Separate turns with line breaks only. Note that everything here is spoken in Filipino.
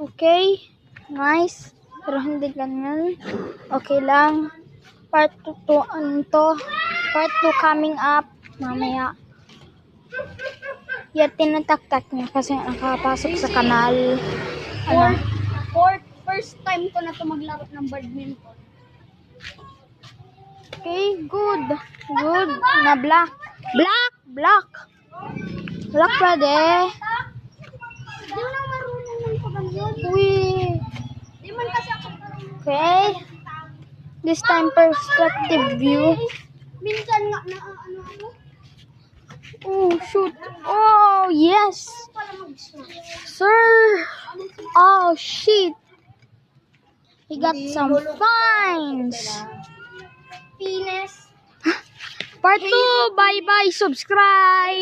Okay. Nice. Pero hindi ganyan. Okay lang. Part 2 to. Part 2 coming up. Mamaya. Yan, tinataktak niya kasi nakapasok sa kanal. Ano?
First time ko na ito maglaro ng badminton.
Okay, good. Good. Na black. Black pwede.
Hindi mo na marunong ng pagganyan.
Uy.
Di man kasi ako
Okay. This time perspective view.
minsan nga na ano ako.
Oh, shoot. Oh, yes.
Pala mag-shoot.
Sir. Oh, shit. He got some fines.
Penis.
Part 2. Bye-bye. Subscribe.